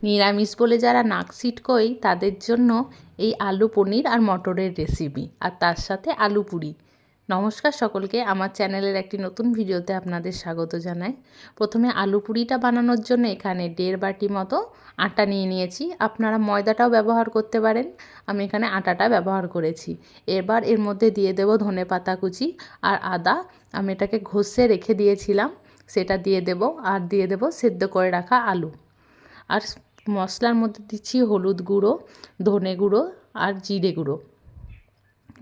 নিরামিষ বলে যারা নাক ছিটকোয় তাদের জন্য এই আলু পনির আর মটরের রেসিপি, আর তার সাথে আলু পুরি। নমস্কার সকলকে, আমার চ্যানেলের একটি নতুন ভিডিওতে আপনাদের স্বাগত জানাই। প্রথমে আলু পুরিটা বানানোর জন্য এখানে 1.5 বাটি মতো আটা নিয়ে নিয়েছি। আপনারা ময়দাটাও ব্যবহার করতে পারেন, আমি এখানে আটাটা ব্যবহার করেছি। এবার এর মধ্যে দিয়ে দেব ধনেপাতা কুচি আর আদা। আমি এটাকে ঘষে রেখে দিয়েছিলাম, সেটা দিয়ে দেব। আর দিয়ে দেব সেদ্ধ করে রাখা আলু। আর মশলার মধ্যে দিচ্ছি হলুদ গুঁড়ো, ধনে গুঁড়ো আর জিরে গুঁড়ো।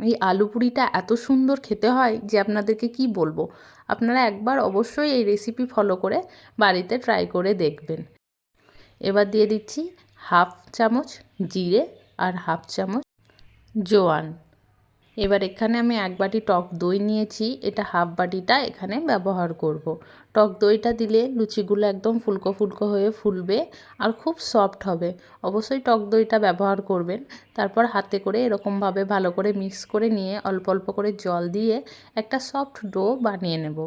এই আলু পুরিটা এত সুন্দর খেতে হয় যে আপনাদেরকে কি বলবো। আপনারা একবার অবশ্যই এই রেসিপি ফলো করে বাড়িতে ট্রাই করে দেখবেন। এবার দিয়ে দিচ্ছি 1/2 চামচ জিরে আর 1/2 চামচ জোয়ান। এবার এখানে আমি 1 বাটি টক দই নিয়েছি, এটা 1/2 বাটিটা এখানে ব্যবহার করব। টক দইটা দিলে লুচিগুলো একদম ফুলকো ফুলকো হয়ে ফুলবে আর খুব সফট হবে। অবশ্যই টক দইটা ব্যবহার করবেন। তারপর হাতে করে এরকমভাবে ভালো করে মিক্স করে নিয়ে অল্প অল্প করে জল দিয়ে একটা সফট ডো বানিয়ে নেব।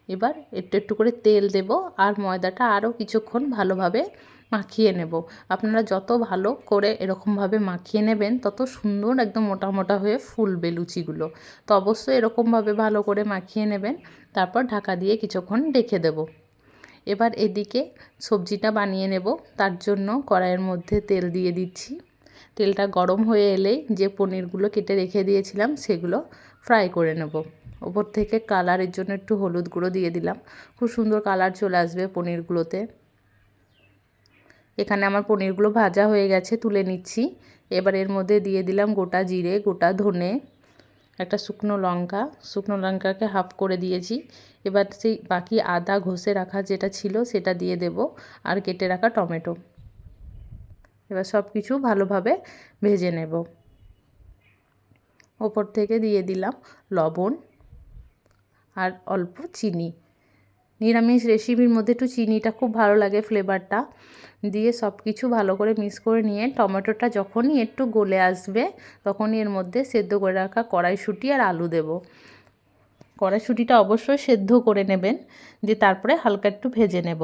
এবার একটু একটু করে তেল দেব আর ময়দাটা আরও কিছুক্ষণ ভালোভাবে মাখিয়ে নেব। আপনারা যত ভালো করে এরকমভাবে মাখিয়ে নেবেন তত সুন্দর একদম মোটা মোটা হয়ে ফুলবে লুচিগুলো। তো অবশ্যই এরকমভাবে ভালো করে মাখিয়ে নেবেন। তারপর ঢাকা দিয়ে কিছুক্ষণ রেখে দেব। এবার এদিকে সবজিটা বানিয়ে নেব। তার জন্য কড়াইয়ের মধ্যে তেল দিয়ে দিচ্ছি। তেলটা গরম হয়ে এলেই যে পনিরগুলো কেটে রেখে দিয়েছিলাম সেগুলো ফ্রাই করে নেব। ওপর থেকে কালারের জন্য একটু হলুদ গুঁড়ো দিয়ে দিলাম, খুব সুন্দর কালার চলে আসবে পনিরগুলোতে। এখানে আমার পনিরগুলো ভাজা হয়ে গেছে, তুলে নিচ্ছি। এবার এর মধ্যে দিয়ে দিলাম গোটা জিরে, গোটা ধনে, একটা শুকনো লঙ্কাকে হাফ করে দিয়েছি। এবার সেই বাকি আদা ঘষে রাখা যেটা ছিল সেটা দিয়ে দেব, আর কেটে রাখা টমেটো। এবার সব কিছু ভালোভাবে ভেজে নেব। ওপর থেকে দিয়ে দিলাম লবণ আর অল্প চিনি। নিরামিষ রেসিপির মধ্যে একটু চিনিটা খুব ভালো লাগে, ফ্লেভারটা দিয়ে সব কিছু ভালো করে মিক্স করে নিয়ে টমেটোটা যখনই একটু গলে আসবে তখনই এর মধ্যে সেদ্ধ করে রাখা কড়াইশুঁটি আর আলু দেব। কড়াইশুঁটিটা অবশ্যই সেদ্ধ করে নেবেন, দিয়ে তারপরে হালকা একটু ভেজে নেব।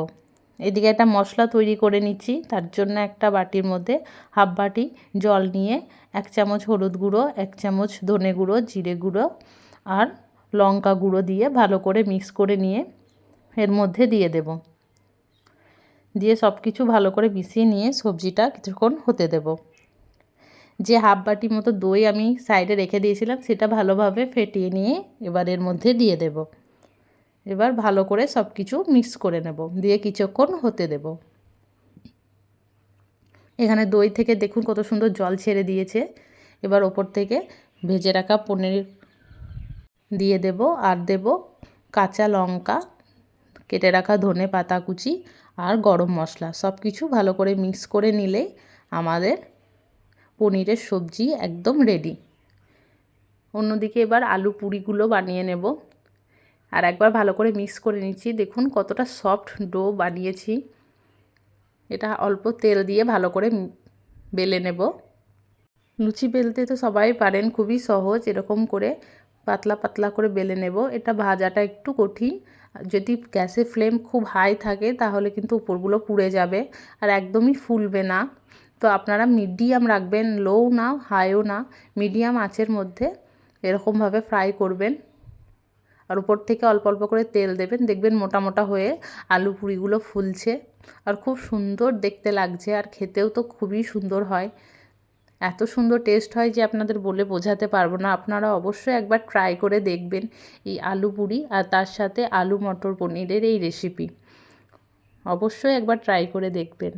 এদিকে একটা মশলা তৈরি করে নিচ্ছি। তার জন্য একটা বাটির মধ্যে 1/2 বাটি জল নিয়ে 1 চামচ হলুদ গুঁড়ো, 1 চামচ ধনে গুঁড়ো, জিরে গুঁড়ো আর লঙ্কা গুঁড়ো দিয়ে ভালো করে মিক্স করে নিয়ে এর মধ্যে দিয়ে দেব। দিয়ে সব কিছু ভালো করে মিশিয়ে নিয়ে সবজিটা কিছুক্ষণ হতে দেব। যে 1/2 বাটি মতো দই আমি সাইডে রেখে দিয়েছিলাম সেটা ভালোভাবে ফেটিয়ে নিয়ে এবার এর মধ্যে দিয়ে দেব। এবার ভালো করে সব কিছু মিক্স করে নেব, দিয়ে কিছুক্ষণ হতে দেব। এখানে দই থেকে দেখুন কত সুন্দর জল ছেড়ে দিয়েছে। এবার ওপর থেকে ভেজে রাখা পনির দিয়ে দেব, আর দেব কাঁচা লঙ্কা, কেটে রাখা ধনে পাতা কুচি আর গরম মশলা। সব কিছু ভালো করে মিক্স করে নিলেই আমাদের পনিরের সবজি একদম রেডি। অন্যদিকে এবার আলু পুরিগুলো বানিয়ে নেব। আর একবার ভালো করে মিক্স করে নিচ্ছি। দেখুন কতটা সফট ডো বানিয়েছি। এটা অল্প তেল দিয়ে ভালো করে বেলে নেব। লুচি বেলতে তো সবাই পারেন, খুবই সহজ। এরকম করে পাতলা পাতলা করে বেলে নেব। এটা ভাজাটা একটু কঠিন, যদি গ্যাসের ফ্লেম খুব হাই থাকে তাহলে কিন্তু উপরগুলো পুড়ে যাবে আর একদমই ফুলবে না। তো আপনারা মিডিয়াম রাখবেন, লোও না হাইও না, মিডিয়াম আঁচের মধ্যে এরকমভাবে ফ্রাই করবেন। আর উপর থেকে অল্প অল্প করে তেল দেবেন, দেখবেন মোটা মোটা হয়ে আলু পুরিগুলো ফুলছে আর খুব সুন্দর দেখতে লাগছে, আর খেতেও তো খুবই সুন্দর হয়। এত সুন্দর টেস্ট হয় যে আপনাদের বলে বোঝাতে পারবো না। আপনারা অবশ্যই একবার ট্রাই করে দেখবেন এই আলু পুরি আর তার সাথে আলু মটর পনিরের এই রেসিপি। অবশ্যই একবার ট্রাই করে দেখবেন।